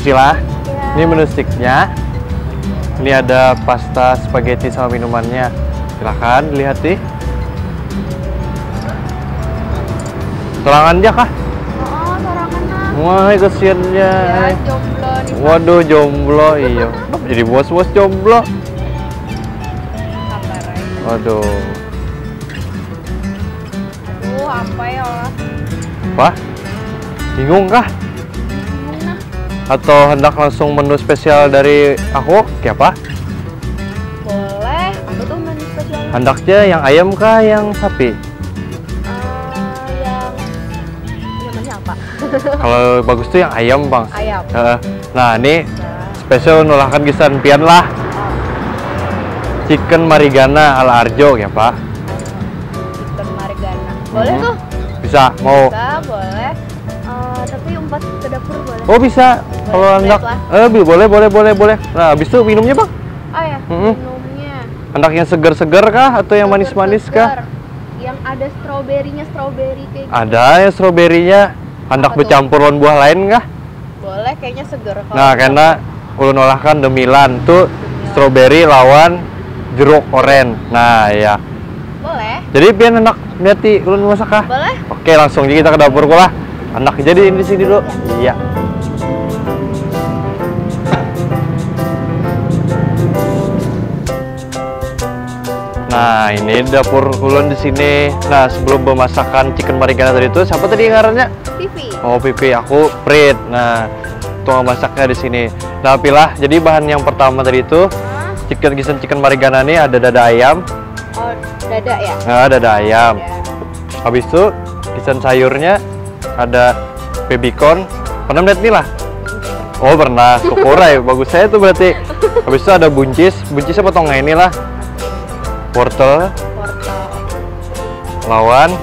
Villa, Ya. ini menu sticknya. Ini ada pasta spaghetti sama minumannya. Silahkan dilihat nih. Sorangan aja kah? Oh, sorangan nah. Wah, kesiannya. Ya, jomblo nih. Waduh, jomblo, iya. Jadi bos-bos jomblo. Sabar aja. Waduh. Aduh, apa ya? Apa? Bingung kah? Bingung nah. Atau hendak langsung menu spesial dari aku? Kayak apa? Boleh. Apa tuh menu spesial? Hendaknya yang ayam kah, yang sapi? Yang namanya apa? Kalau bagus tuh yang ayam, Bang. Ayam. Nah, ini Nah, spesial nulakan kisan pian lah. Chicken marigana ala Arjo ya, Pak. chicken marigana. Boleh tuh? Bisa, mau. Bisa, boleh. Tapi umpat ke dapur boleh. Oh, bisa. Kalau Boleh, hendak lah. boleh. Nah, habis itu minumnya, Bang. Oh ya, minumnya. Hendak yang segar-segar kah atau yang manis-manis kah? Segar. Yang ada stroberinya, stroberi kayak gitu. Ada yang stroberinya. Hendak Apa tuh? bercampur lawan buah lain kah? Boleh, kayaknya segar. Kalau Nah, karena ulun olahkan demilan tuh stroberi lawan jeruk oren. Nah, ya. boleh. Jadi pian hendak niati ulun masak kah? Boleh. Oke, langsung aja kita ke dapur lah. Anak jadi di sini dulu. Iya. Nah, ini dapur ulun di sini. Nah, sebelum pemasakan chicken marigana tadi itu, siapa tadi ngarannya? Pipi. Oh, Pipi, aku Prit. Nah, tukang masaknya di sini. Nah, pilah. Jadi bahan yang pertama tadi itu Hah? chicken marigana ini ada dada ayam. Oh, dada ya? Nah, dada ayam. Dada. Habis itu kisan sayurnya ada baby corn. Pernah lihat nih lah? Oh, pernah. Syukurai, bagus saya tuh berarti. Habis itu ada buncis. Buncisnya potongnya inilah. Wortel, Wortel. lawan,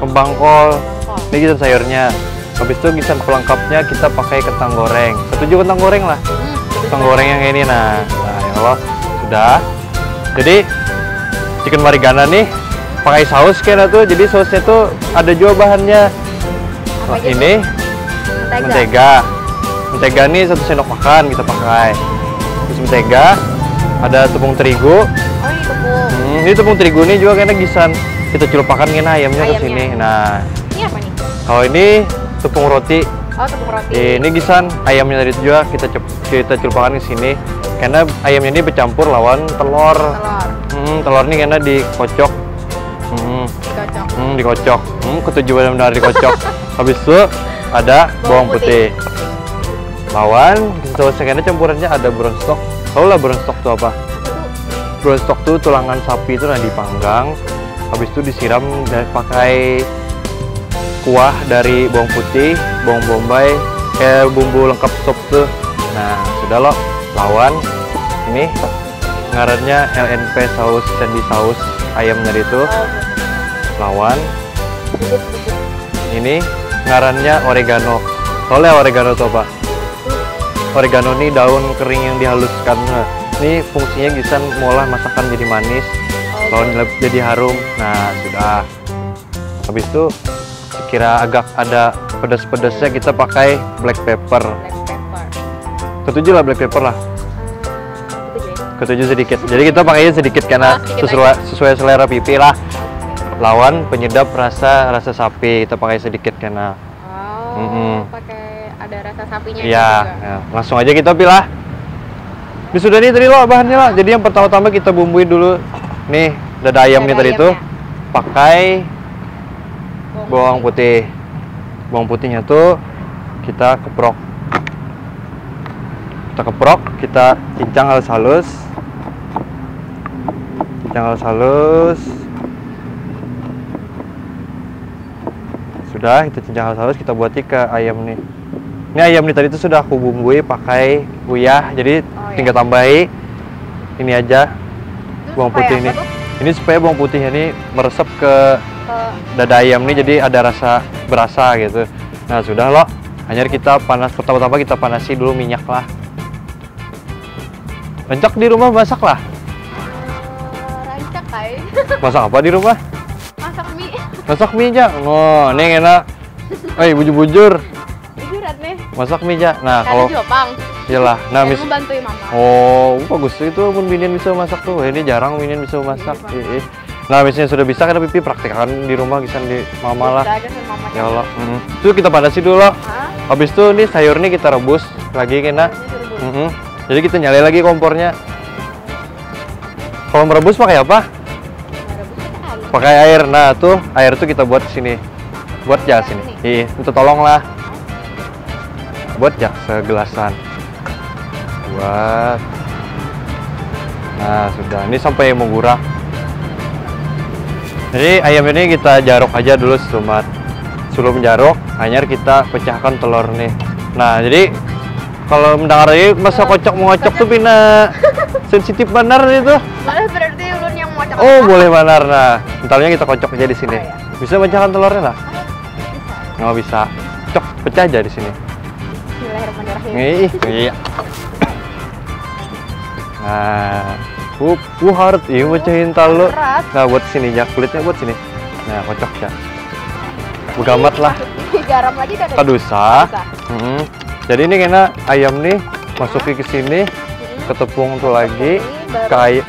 kembang kol. Oh. Ini kisan sayurnya. Habis itu kisan pelengkapnya kita pakai kentang goreng. Setuju kentang goreng lah. Kentang goreng yang ini. Nah ya Allah, sudah. Jadi chicken marigana nih pakai saus kayaknya tuh. Jadi sausnya tuh ada juga bahannya. Apa aja Ini tuh? mentega. Mentega nih 1 sendok makan kita pakai. Terus mentega, ada tepung terigu. Oh, ini tepung. Ini tepung terigu nih juga kayaknya gisan kita celupkan kayaknya ayamnya ke sini. Nah, Ini apa nih? kalau ini tepung roti. Oh, tepung roti. Ini gisan ayamnya tadi itu juga kita celupkan ke sini. Karena ayamnya ini bercampur lawan telur. Telur. Telur ini karena dikocok. Dikocok. Dikocok. Ketujuh benar-benar dikocok. Habis itu ada bawang putih. Lawan, sausnya karena campurannya ada brown stock. Tahu lah brown stock itu apa? Brown stock tuh tulangan sapi itu dipanggang. Habis itu disiram dan pakai kuah dari bawang putih, bawang bombay, kayak bumbu lengkap sop tuh. Nah, sudah loh. Lawan ini ngarannya LNP saus sandy saus ayam dari itu. Lawan ini ngarannya oregano. Soalnya oregano itu apa? Oregano ini daun kering yang dihaluskan. Nah, ini fungsinya bisa ngolah masakan jadi manis, lawan jadi harum. Nah, sudah. Habis itu sekira agak ada pedas-pedasnya kita pakai black pepper. Black pepper. Ketujuh lah black pepper lah. Ketujuh sedikit. Jadi kita pakainya sedikit karena sesuai selera Pipi lah. Lawan penyedap rasa sapi kita pakai sedikit karena. Pakai ada rasa sapinya Iya, juga. ya. Langsung aja kita pilah. Ini sudah nih tadi loh bahannya lah. Jadi yang pertama-tama kita bumbuin dulu. Nih dada ayam nih tadi itu pakai bawang putih. Bawang putihnya tuh kita keprok. Kita cincang halus-halus. Sudah, kita cincang halus-halus, kita buati ke ayam nih. Ini ayam nih tadi itu sudah aku bumbui pakai uyah, jadi tinggal tambahi ini aja bawang putih ini. Ini supaya bawang putihnya ini meresap ke dada ayam nih, jadi ada rasa berasa gitu. Nah sudah loh, hanya kita pertama-tama kita panasi dulu minyak lah. Rancak di rumah masak lah. Rancak kai. Masak apa di rumah? Masak mie. Masak mie aja. Oh, ini enak. Bujur-bujur. Bujuran nih. masak mie ja. Nah, Karena kalau Jepang. iyalah. Nah, Dan bantuin mama. oh, bagus itu pun Minion bisa masak tuh. Ini jarang Minion bisa masak. Nah, misalnya sudah bisa kan Pipi praktekkan di rumah kisan di mama lah. Bisa aja sama mama. Ya Allah. Itu kita panasi dulu. Hah? Habis itu nih sayur nih kita rebus lagi kena. Jadi kita nyalain lagi kompornya. Kalau merebus pakai apa? Pakai air. Nah, tuh air tuh kita buat sini. Buat ya sini. Iya, itu tolonglah. Buat ya segelasan. Buat. Nah, sudah. Ini sampai menggurak. Jadi ayam ini kita jarok aja dulu sumat. Sebelum jarok, hanya kita pecahkan telur nih. Nah, jadi kalau mendengar lagi masa kocok mengocok tuh pina sensitif benar itu. Boleh berarti ulun yang mau Oh, boleh benar. Nah, entarnya kita kocok aja di sini. Bisa pecahkan telurnya lah? Bisa. Nggak bisa. Cok, pecah aja di sini. Bismillahirrahmanirrahim. Iya. Nah, harus iya pecahin telur. Berat. Nah, buat sini ya, kulitnya buat sini. Nah, kocok ya. Begamat lah. Garam lagi udah ada. Kadusa. Jadi ini kena ayam nih masukin ke sini, ke tepung tuh lagi,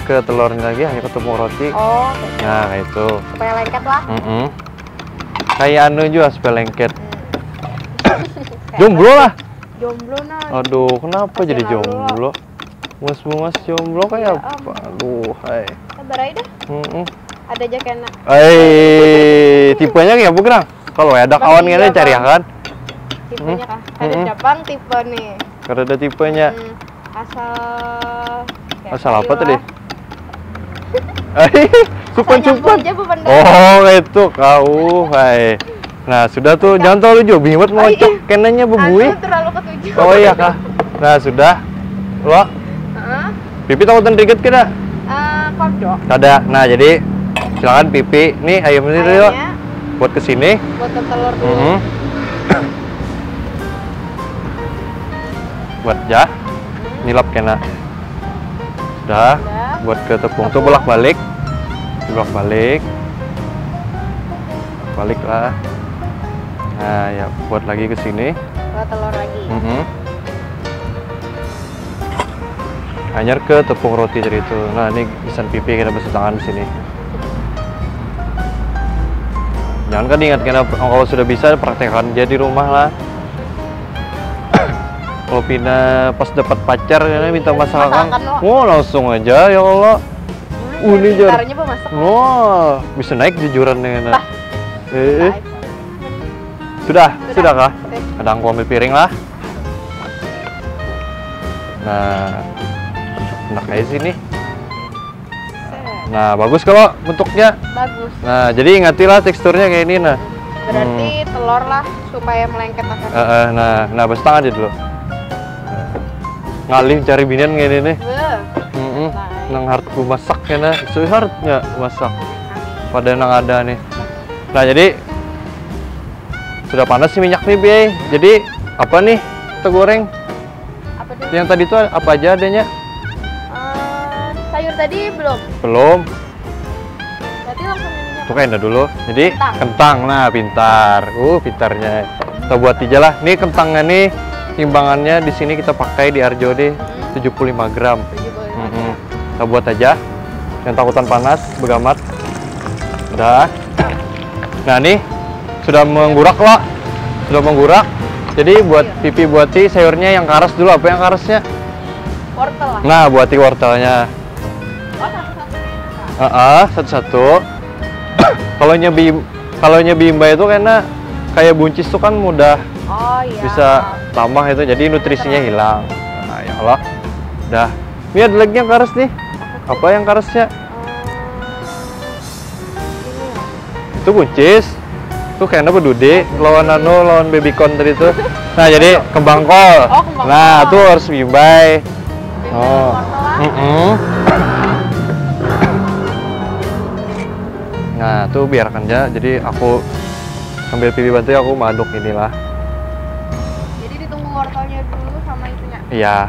ke telurnya lagi, hanya ke tepung roti. Oh. Nah, kayak itu. Supaya lengket lah. Kayak anu juga supaya lengket. Jomblo lah. Jomblo nah. Aduh, kenapa Kasih jadi lalu. jomblo? Bungas-bungas jomblo kayak apa? Aduh, hai. Sabar aja dah. Ada aja kena. Tipenya kayak apa gerang? Kalau ada kawan Iya, kalian cari ya kan? Tipenya kah? Ada Jepang tipe nih. Karena ada tipenya. Asal apa tadi? Supan-supan. Oh, itu kau, hai. Nah, sudah tuh, jangan terlalu jauh, bingung ngocok kenanya bebui. Terlalu ketujuh. Oh iya kah? Nah, sudah. Lo, Pipi tahu tentang kita? Kodok. Ada. Nah, jadi silakan Pipi. Nih ayam ini dulu. Buat kesini. Buat ke telur dulu. Buat ya. Nilap kena. Sudah. Buat ke tepung tuh bolak-balik. Bolak-balik. Balik lah. Nah, ya buat lagi ke sini. Buat telur lagi. Hanyar ke tepung roti tadi itu. Nah, ini isan Pipi kita basuh tangan di sini. Jangan kan ingat kalau sudah bisa praktekkan dia di rumah lah. Kalau Pina pas dapat pacar karena minta masakan, langsung aja ya Allah. Ini jar. Wah, bisa naik jujuran dengan. Sudah kah? Kadang aku ambil piring lah. Nah, enak kayak sini. Nah, bagus kalau bentuknya. Bagus. Nah, jadi ingatilah teksturnya kayak ini nah. Berarti telur lah supaya melengket akan. Nah, basuh tangan aja dulu. Ngalih cari binian kayak ini nih. Nang harus masak kena, seharusnya masak. Pada nang ada nih. Nah, jadi sudah panas sih minyak nih, Bi. Jadi apa nih kita goreng? Apa dulu? Yang tadi tuh apa aja adanya? Sayur tadi belum. Belum. Berarti langsung minyak. Tuh kayaknya dulu. Jadi kentang. Nah, pintar. Pintarnya. Kita buat aja lah. Nih kentangnya nih timbangannya di sini kita pakai di Arjo deh 75 gram. Kita buat aja. Yang takutan panas, begamat. Udah. Nah, nih sudah menggurak lah. Sudah menggurak. Jadi buat Pipi buati sayurnya yang karas dulu. Apa yang karasnya? Wortel lah. Nah, buati wortelnya. Satu-satu. Kalau nyebimba itu karena kayak buncis tuh kan mudah bisa tambah itu, jadi nutrisinya hilang. Nah, ya Allah. Dah. Ini ada lagi yang karas nih. Apa yang karasnya? Itu buncis. Tuh kayaknya bedude lawan babycon tadi tuh. Nah, jadi kembang kol. Nah, tuh harus bimbai. Nah, tuh biarkan aja. Jadi aku sambil Pipi bantu ya, aku aduk inilah. Jadi ditunggu wortelnya dulu sama itunya. Iya.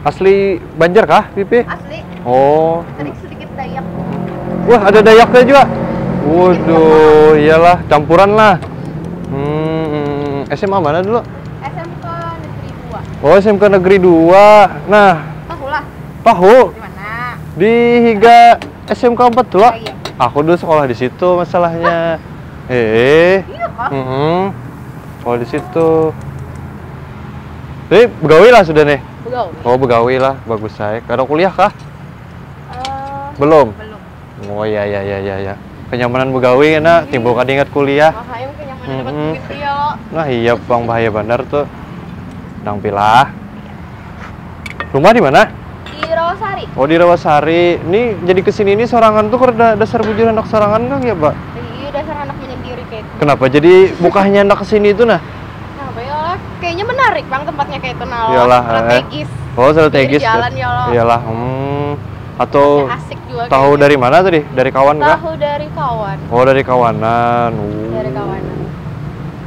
Asli Banjar kah, Pipi? Asli. Oh. Tadi sedikit Dayak. Wah, ada Dayaknya juga. Waduh, iyalah campuran lah. SMA mana dulu? SMA Oh, SMK Negeri 2. Nah, Tahu lah. tahu Di mana? di Higa SMK 4 tuh. Oh, iya. Aku dulu sekolah di situ masalahnya. Iya kah? Sekolah di situ. Jadi begawi lah sudah nih. Begawi. Oh, begawi lah, bagus saya. Ada kuliah kah? Belum. Belum. Oh iya. Kenyamanan begawi enak, timbul kan ingat kuliah. Makanya kenyamanan dapat Mm-mm. duit dia lo. Nah iya bang, bahaya benar tuh. Nang pilah. Rumah di mana? Di Rawasari. Oh di Rawasari. Ini jadi kesini ini sorangan tuh karena dasar bujur anak sorangan kan ya pak? Iya, dasar anak menyendiri kayak itu. Kenapa jadi bukannya anak kesini itu nah? Kenapa ya lah? Kayaknya menarik bang tempatnya kayak itu nah. Lo. Iyalah, Strategis. Oh strategis. Di jalan ya lo. Iyalah. Atau Ya, asik juga. tahu kayaknya. dari mana tadi? Dari kawan kah? Tahu dari kawan. Oh dari kawanan. Dari kawanan.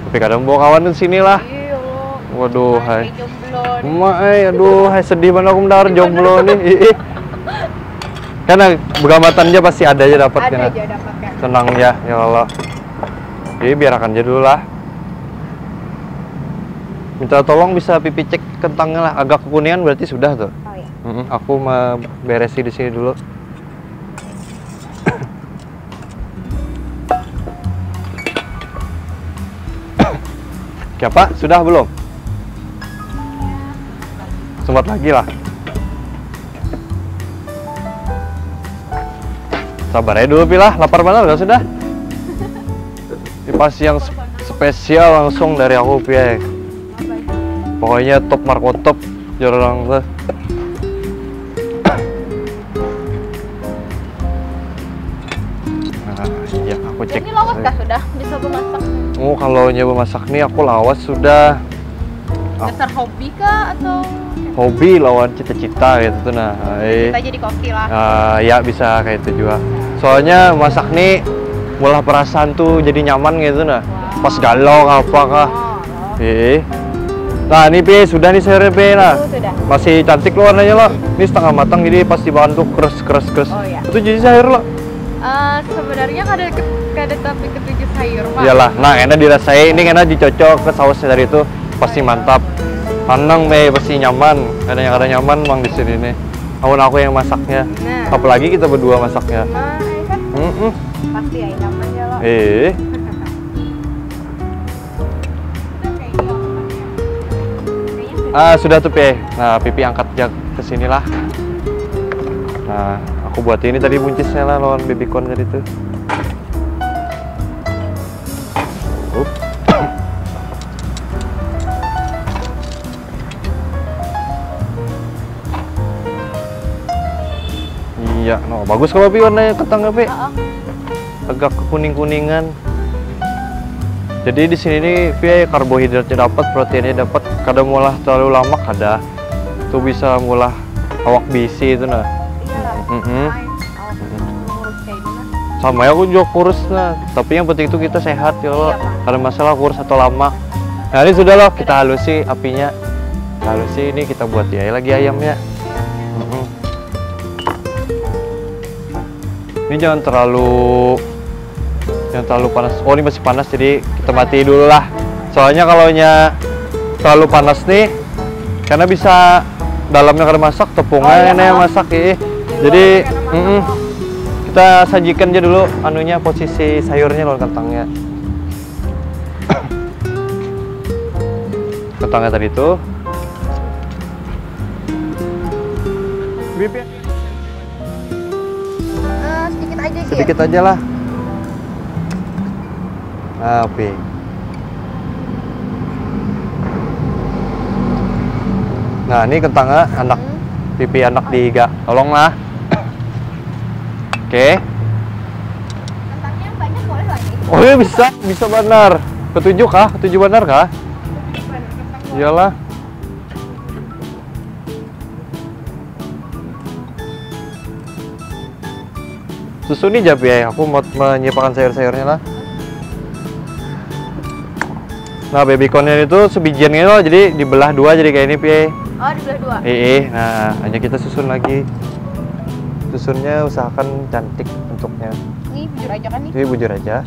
Tapi kadang bawa kawan ke sini lah. Iya lo. Waduh, Kayak hai. jomblo. Emak, aduh, hai sedih banget aku mendengar jomblo nih. Ih. Karena begamatan aja pasti ada aja dapat Ada kan. aja dapat kan. Tenang ya Allah. Jadi biarkan aja dulu lah. Minta tolong bisa pipi cek kentangnya lah, agak kekuningan berarti sudah tuh. Oh iya. Aku mau beresi di sini dulu. Oke Pak, sudah belum? Sempat lagi lah. Sabar aja dulu pilah, lapar banget udah sudah. Ini pasti yang spesial langsung dari aku Pi. Pokoknya top markotop jarang tuh. Nah, iya aku cek. Ini lawas kah sudah bisa memasak? Oh, kalau nyoba masak nih aku lawas sudah. Dasar hobi kah atau Hobi lawan cita-cita gitu tuh nah. kita jadi koki lah? Ya bisa kayak itu juga. Soalnya masak nih mulai perasaan tuh jadi nyaman gitu nah. Pas galau apa kah. Oh, Nah ini Pi, sudah nih sayurnya Pi nah. itu sudah. Masih cantik lo warnanya lo. Ini setengah matang jadi pas dimakan tuh keres. Oh iya. Itu jadi sayur lo. Sebenarnya kada tapi ketujuh sayur pak. Iyalah, nah enak dirasain, ini enak dicocok ke sausnya tadi itu pasti mantap. Pandang Pi, pasti nyaman. Ada nyaman bang di sini nih. Aku yang masaknya. Nah. Apalagi kita berdua masaknya. Nah, ini kan pasti ya namanya lo. Sudah tuh Pi. Nah, Pipi angkat jak ke sini lah. Nah, aku buat ini tadi buncisnya lah lawan baby corn tadi tuh. Iya, no, bagus kalau Pi warnanya ketangnya Pi. Agak kuning-kuningan. Jadi di sini nih Pi karbohidratnya dapat, proteinnya dapat. Kadang mulah terlalu lama kada. Tuh bisa mulah awak bisi itu nah. Sama ya aku juga kurus nah. Tapi yang penting itu kita sehat ya Allah. Kada masalah kurus atau lama. Nah ini sudah loh kita halusi apinya. Halusi ini kita buat ya lagi ayamnya. Ini jangan terlalu panas. Oh ini masih panas jadi kita mati dulu lah. Soalnya kalau terlalu panas nih, karena bisa dalamnya kada masak, tepungnya yang masak ya. Jadi kita sajikan aja dulu anunya posisi sayurnya loh kentangnya. Kentangnya tadi itu. Bibit. Sedikit aja sih. Sedikit aja lah. Oke. Nah ini kentangnya anak pipi anak diiga. Tolonglah. Oke. Kentangnya yang banyak boleh lagi. Oh iya bisa benar. Ketujuh kah? Ketujuh benar kah? Iyalah. Susu nih Japi ya, aku mau menyiapkan sayur-sayurnya lah. Nah baby cornnya itu sebijian gitu loh, jadi dibelah dua jadi kayak ini Pi. Oh dibelah dua. Nah hanya kita susun lagi. Susunnya usahakan cantik bentuknya. Ini bujur aja kan nih? Jadi bujur aja.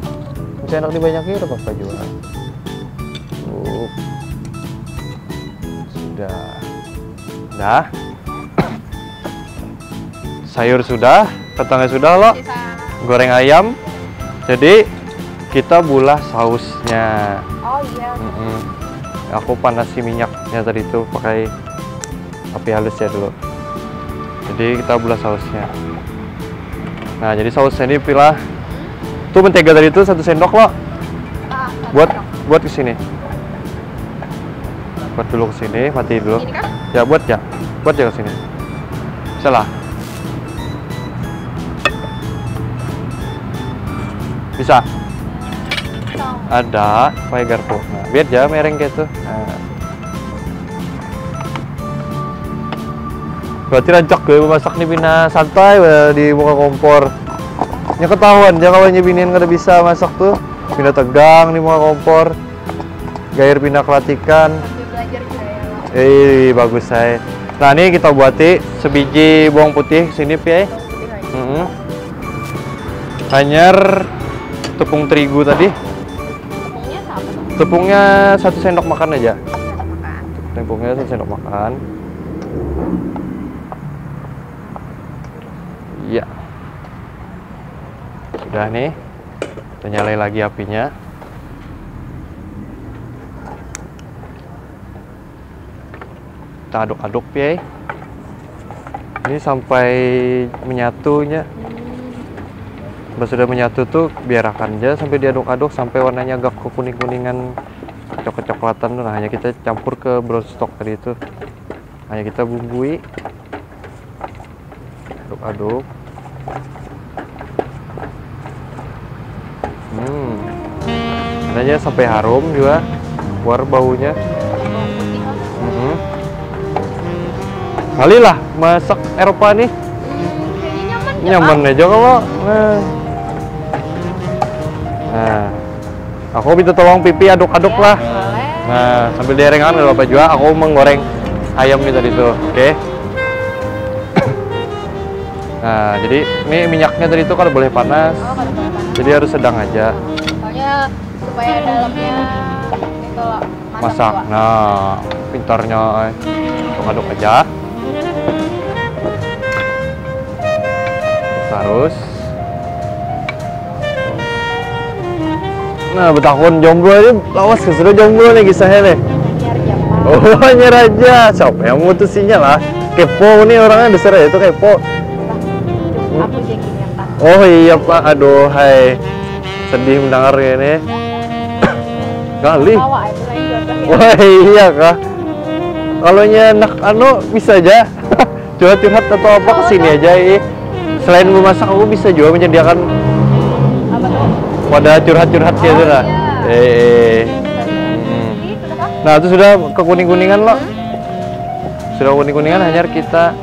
Bisa enak dibanyakin udah apa-apa juga. Sudah. sudah. Sayur sudah, kentangnya sudah loh. Sisa. Goreng ayam. Jadi kita bulah sausnya. Oh iya. Aku panasi minyaknya tadi itu pakai api halus ya dulu. Jadi kita bulah sausnya. Nah, jadi sausnya ini pilih. Tuh mentega tadi itu 1 sendok loh. Buat ke sini. Buat dulu ke sini, mati dulu. Ini kah? Ya, buat ya. Buat ya ke sini. Salah. Bisa. Ada pakai garpu. Nah, biar aja mereng kayak itu. Nah. Berarti rancak gue masak nih Bina santai di muka kompor. Ya ketahuan ya kalau nyebinin nggak bisa masak tuh. Bina tegang di muka kompor. Gair Bina kelatikan. Sambil belajar juga ya. Bagus saya. Nah ini kita buati sebiji bawang putih sini Pi. Hanyar tepung terigu tadi. Tepungnya sama tuh. Tepungnya 1 sendok makan aja. Sendok makan. Tepungnya 1 sendok makan. Iya. Sudah nih. Kita nyalain lagi apinya. Kita aduk-aduk ya. Ini sampai menyatunya. Pas sudah menyatu tuh biarkan aja sampai diaduk-aduk sampai warnanya agak kekuning-kuningan, coklat-coklatan. Nah, hanya kita campur ke brownstock tadi itu. Hanya kita bumbui. Aduk-aduk. Aja sampai harum juga, keluar baunya. Bawang putih kan? Kali lah masak Eropa nih. Kayaknya nyaman. Nyaman aja kalau. Nah, aku minta tolong Pipi aduk-aduk lah. Boleh. Nah, sambil direngan nggak apa-apa juga. Aku menggoreng ayam nih tadi tuh, oke? Nah, jadi ini minyaknya tadi itu kalau boleh panas. Oh, kalau boleh panas. Jadi harus sedang aja. Soalnya supaya dalamnya itu loh, Masak. juga. Nah, pintarnya aduk aja. Terus. Nah, betahun jomblo ini lawas kesudah jomblo nih kisahnya nih. Nyari jambal. Oh, hanya raja. Siapa yang mutusinnya lah? Kepo nih orangnya dasar itu kepo. Aku jadi yang tak. Oh iya Pak, aduh hai. Sedih mendengar ini. Kali. Tawa itu lain jawabannya. Wah iya kah? Kalau enak bisa aja. Curhat-curhat atau apa kesini aja Selain memasak aku bisa juga menyediakan Apa tuh? wadah curhat-curhat gitu lah. Ini sudah kah? Nah itu sudah kekuning-kuningan loh. Sudah kuning-kuningan hanya kita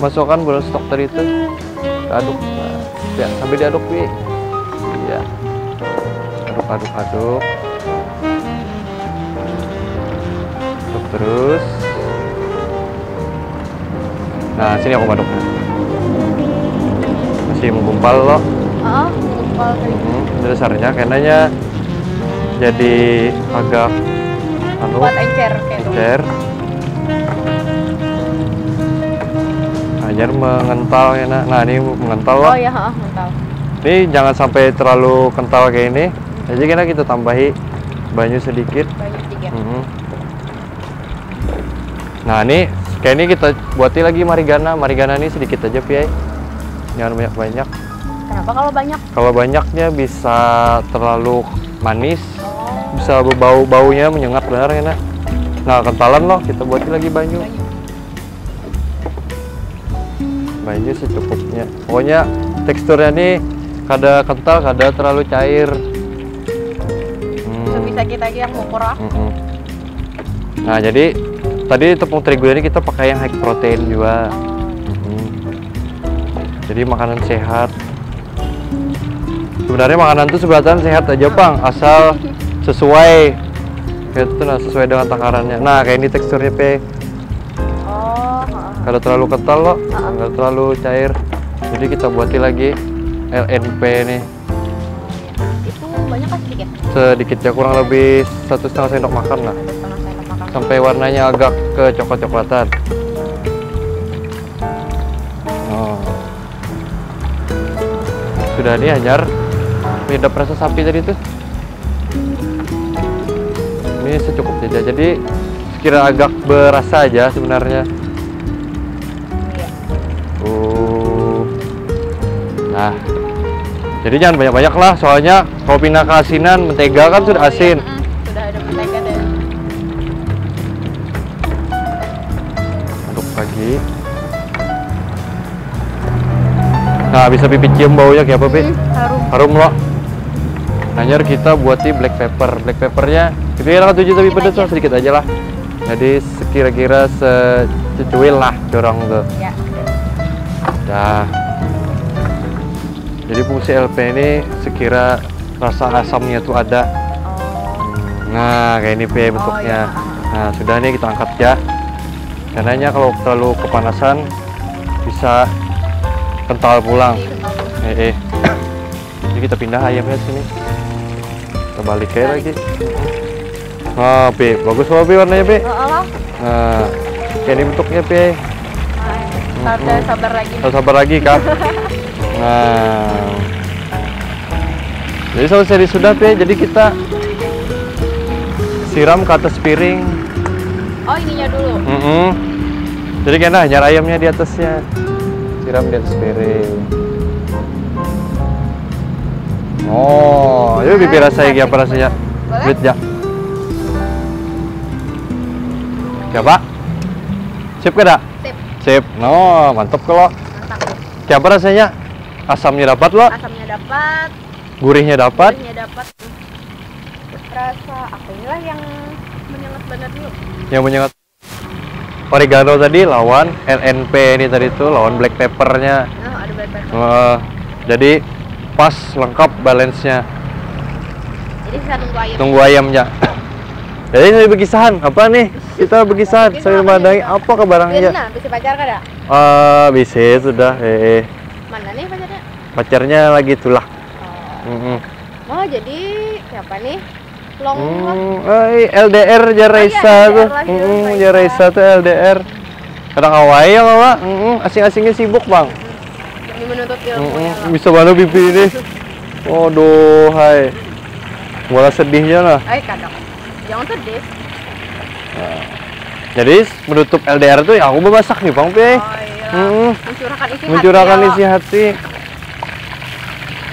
masukkan brownstock tadi itu. Kita aduk. Nah, ya, sambil diaduk Wi. Iya. Aduk. Aduk terus. Nah, sini aku aduk. Masih menggumpal loh. Gumpal tadi. Dasarnya kayaknya jadi agak Buat encer kayak itu. encer. Ajar mengental ya nak. Nah ini mengental loh. Oh iya, mental. Ini jangan sampai terlalu kental kayak ini. Jadi kita tambahi banyu sedikit. Banyak tiga. Nah ini kayak ini kita buatin lagi marigana. Marigana ini sedikit aja Piai. Jangan banyak-banyak. Kenapa kalau banyak? Kalau banyaknya bisa terlalu manis. Oh. Bisa baunya menyengat benar enak. Nah kentalan loh kita buatin lagi banyu. Banyu secukupnya. Pokoknya teksturnya nih kada kental, kada terlalu cair. Bisa kita yang ngukur lah. Nah jadi tadi tepung terigu ini kita pakai yang high protein juga. Jadi makanan sehat. Sebenarnya makanan itu sebenarnya sehat aja Bang, asal sesuai gitu, nah sesuai dengan takarannya. Nah kayak ini teksturnya P. Oh. Kalau terlalu kental loh, nggak terlalu cair. Jadi kita buatin lagi LNP nih. Itu banyak kan sedikit? Sedikit ya, kurang lebih 1,5 sendok makan lah. 1,5 sendok makan. Sampai warnanya agak ke coklat-coklatan. sudah nih Anyar menyedap rasa sapi tadi tuh. Ini secukupnya aja, jadi sekira agak berasa aja sebenarnya. Nah, jadi jangan banyak-banyak lah, soalnya kalau pindah ke asinan, mentega kan sudah asin. Sudah ada mentega deh. Aduk lagi. Nah, bisa Pipi cium baunya kayak apa, Pi? Harum. Harum loh. Anyar kita buati black pepper. Black peppernya Pipi kan 7 tapi pedes lah, sedikit aja lah. Jadi sekira-kira secuil lah dorong tuh. Ya. Dah. Jadi fungsi LP ini sekira rasa asamnya tuh ada. Nah, kayak ini Pi bentuknya. Nah, sudah nih kita angkat ya. Karena kalau terlalu kepanasan bisa kental pulang. Jadi kita pindah ayamnya sini. Kita balik kayak lagi. Oh, Pi, bagus loh Pi warnanya Pi. Nah, kayak ini bentuknya Pi. Sabar lagi. Sabar lagi Kak. Nah, jadi selesai sudah Pi. Jadi kita siram ke atas piring. Oh, ininya dulu. Jadi kena Anyar ayamnya di atasnya. Siram di atas piring. Oh, yuk Pipi rasain apa rasanya. Wait ya. Siapa? Sip kada? Sip. Sip. No, mantap kalau. Mantap. Siapa rasanya? Asamnya dapat loh. Asamnya dapat. Gurihnya dapat. Gurihnya dapat. Rasa apa inilah yang menyengat banget dulu. Yang menyengat. Oregano tadi lawan LNP ini tadi tuh lawan black peppernya. Oh, ada black pepper. Jadi pas lengkap balance-nya. Jadi bisa nunggu ayam. Tunggu ayamnya. Jadi saya berkisahan apa nih? Kita berkisahan saya memandangi apa ke barangnya. Bisa pacar kada? Bisa sudah. Mana nih pacarnya? Pacarnya lagi tulah. Oh, jadi siapa nih? Long LDR Jaraisa tuh. Jaraisa tuh LDR. Kadang Hawaii ya Mama. Asing-asingnya sibuk Bang. Demi menuntut ilmunya. Bisa banget Pipi ini. Waduh, hai. Malah sedihnya lah. Kadang. Jangan sedih. Jadi menutup LDR tuh ya aku memasak nih Bang Pi. Mencurahkan isi hati.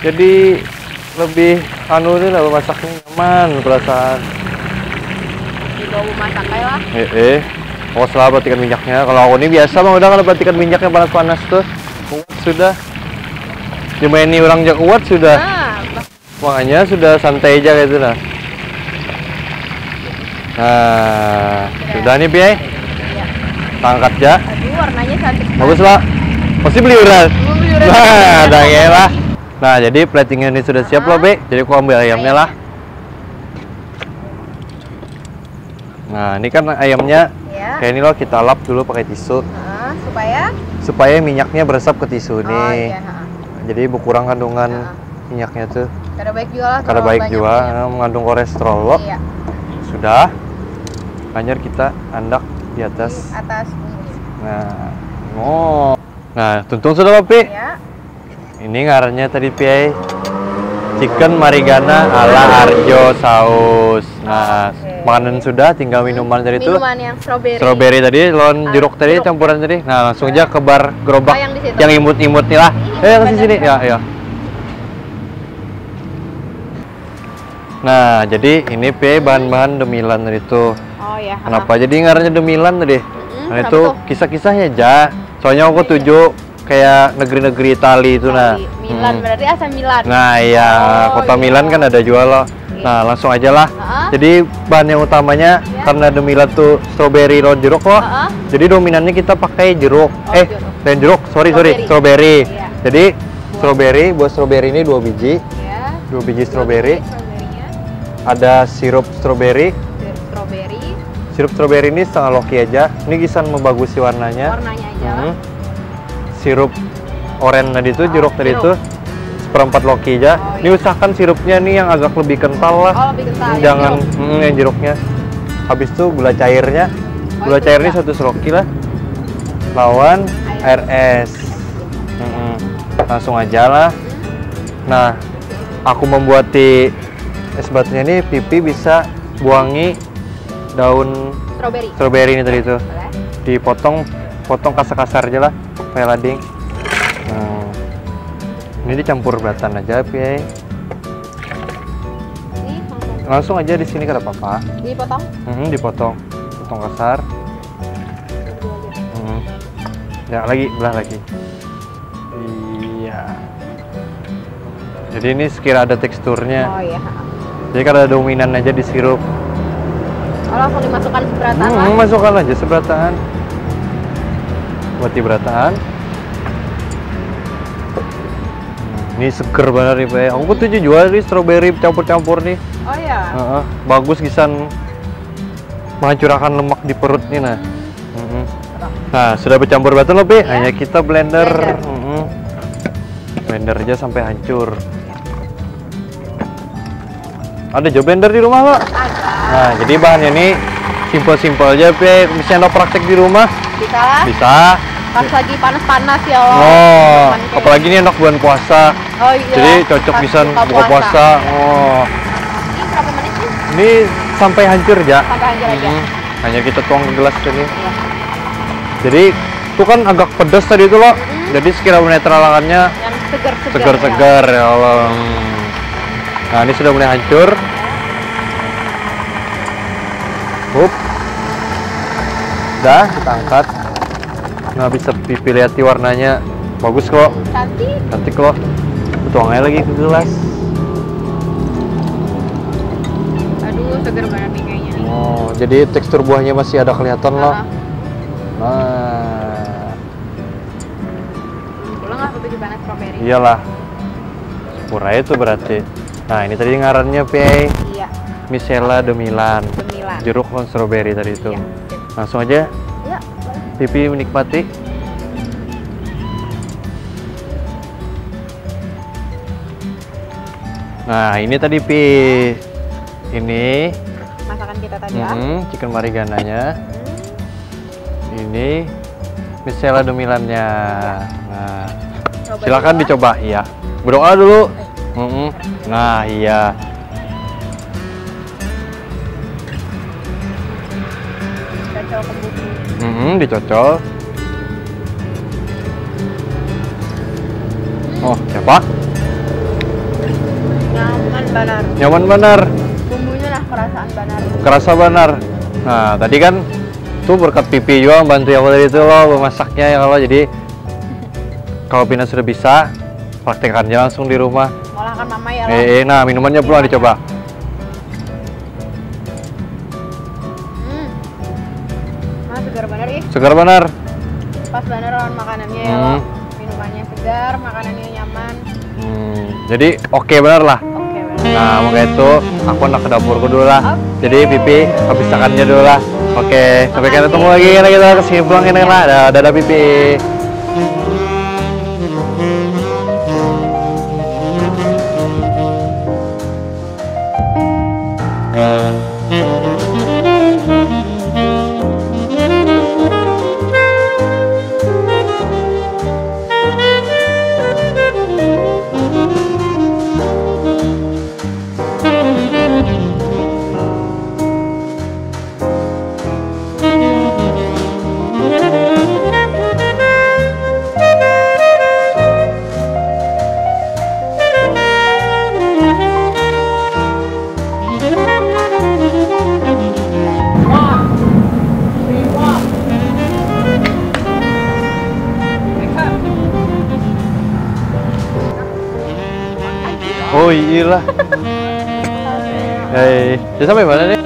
Jadi lebih nih lah masaknya nyaman perasaan. Dibawa masak kayak lah. Oh setelah perhatikan minyaknya. Kalau aku ini biasa Bang udah kalau perhatikan minyaknya panas-panas tuh. Kuat sudah. Dimaini orang jak kuat sudah. Makanya sudah santai aja gitu lah. Nah, sudah nih Pi. Kita angkat ya. Aduh, warnanya cantik. Bagus lah. Pasti beli urat. Nah, ada ya lah. Nah, jadi platingnya ini sudah siap loh, Be. Jadi aku ambil ayamnya lah. Nah, ini kan ayamnya kayak ini loh, kita lap dulu pakai tisu. Supaya minyaknya beresap ke tisu nih. Jadi berkurang kandungan minyaknya tuh. Kada baik juga lah. Kada baik juga, mengandung kolesterol loh. Sudah. Anyar kita andak di atas. Nah, nah, tuntung sudah Pi. Ini ngarannya tadi Pi. Chicken Marigana ala Arjo saus. Nah, makanan sudah, tinggal minuman tadi itu. Minuman yang strawberry. Strawberry tadi, lawan jeruk tadi, campuran tadi. Nah, langsung aja ke bar gerobak yang imut-imut nih lah. Kasih sini, ya. Nah, jadi ini Pi bahan-bahan demilan tadi itu. Kenapa jadi ngarannya demilan tadi? Nah, itu kisah-kisahnya aja. Soalnya aku tuju kayak negeri-negeri Itali itu nah. Milan berarti asal Milan. Nah, iya, kota Milan kan ada jual loh. Nah, langsung aja lah. Jadi bahan yang utamanya karena demilan tuh strawberry lawan jeruk loh. Jadi dominannya kita pakai jeruk. Dan jeruk, sorry, strawberry. Jadi strawberry, buat strawberry ini 2 biji. 2 biji strawberry. Ada sirup strawberry. Sirup strawberry ini setengah loki aja. Ini kisan membagusi warnanya. Warnanya aja. Sirup oranye tadi itu, jeruk tadi itu seperempat loki aja. Ini usahakan sirupnya nih yang agak lebih kental lah. Lebih kental. Jangan yang jeruknya. Habis itu gula cairnya. Gula cair ini 1 loki lah. Lawan air es. Langsung aja lah. Nah, aku membuat di es batunya ini, Pipi bisa buangi daun Strawberry. stroberi ini tadi tuh. Boleh. Potong kasar-kasar aja lah, kayak lading. Ini dicampur belatan aja, Pi. Ini Langsung aja di sini kada apa-apa. dipotong. Dipotong, potong kasar. Ya lagi, belah lagi. Iya. Jadi ini sekira ada teksturnya. Oh iya. Jadi kada ada dominan aja di sirup. Oh, langsung dimasukkan seberatan lah. Masukkan aja seberataan. Buat di berataan. Ini seger banget nih, Pak. Aku tuh jual nih strawberry campur-campur nih. Oh iya. Bagus gisan menghancurkan lemak di perut nih nah. Nah, sudah bercampur batu loh, Pi. Hanya kita blender. Blender aja sampai hancur. Ada juga blender di rumah, Pak? Ada. Nah, jadi bahannya ini simpel-simpel aja, Pi. Misalnya lo praktek di rumah, Bisa lah. bisa. Pas lagi panas-panas ya Allah. Oh, Cuman kayak- apalagi ini enak bulan puasa. Oh iya. Jadi cocok pas bisa buka puasa. Oh, Ini berapa menit sih? ini sampai hancur ya. Sampai hancur aja. Hanya kita tuang ke gelas tadi. Iya. Jadi itu kan agak pedas tadi itu loh. Jadi sekira menetralkannya Yang segar-segar. segar-segar ya Allah. Nah, ini sudah mulai hancur. Up. Udah, kita angkat. Nah, bisa Pipi lihat warnanya. Bagus kok. Cantik. Cantik loh. Tuang aja lagi ke gelas. Aduh, segar banget nih kayaknya nih. Oh, jadi tekstur buahnya masih ada kelihatan loh. Nah, Pulang nggak ketujukan strawberry? iyalah. Murah itu berarti. Nah, ini tadi ngarannya, Pi. Iya. Misela de Milan. Cemilan. Jeruk on strawberry tadi itu. Iya. Langsung aja Iya. Boleh. Pipi menikmati. Nah, ini tadi, Pi. Ini Masakan kita tadi ya. chicken marigananya. Ini Misela de Milannya. Nah, Coba silakan dulu. dicoba. Iya. Berdoa dulu. Nah, iya. Cocok ke bumbu. Dicocol. Oh, siapa? Nyaman benar. Nyaman benar. Bumbunya lah perasaan benar. Kerasa benar. Nah, tadi kan tuh berkat Pipi juga bantu aku tadi itu loh memasaknya ya kalau jadi kalau Pina sudah bisa praktekannya langsung di rumah. Ngolahkan mama ya loh. Nah minumannya pulang dicoba. Nah, segar benar ih. Segar benar. Pas benar lawan makanannya ya loh. Minumannya segar, makanannya nyaman. Jadi oke benar lah. Oke benar. Nah makanya itu aku nak ke dapurku dulu lah. Oke. Jadi Pipi habis makannya dulu lah. Oke, sampai kita ketemu lagi karena kita kesini pulang ini lah. Dadah Pipi. Oh iya lah. Hei, jadi sampai mana nih?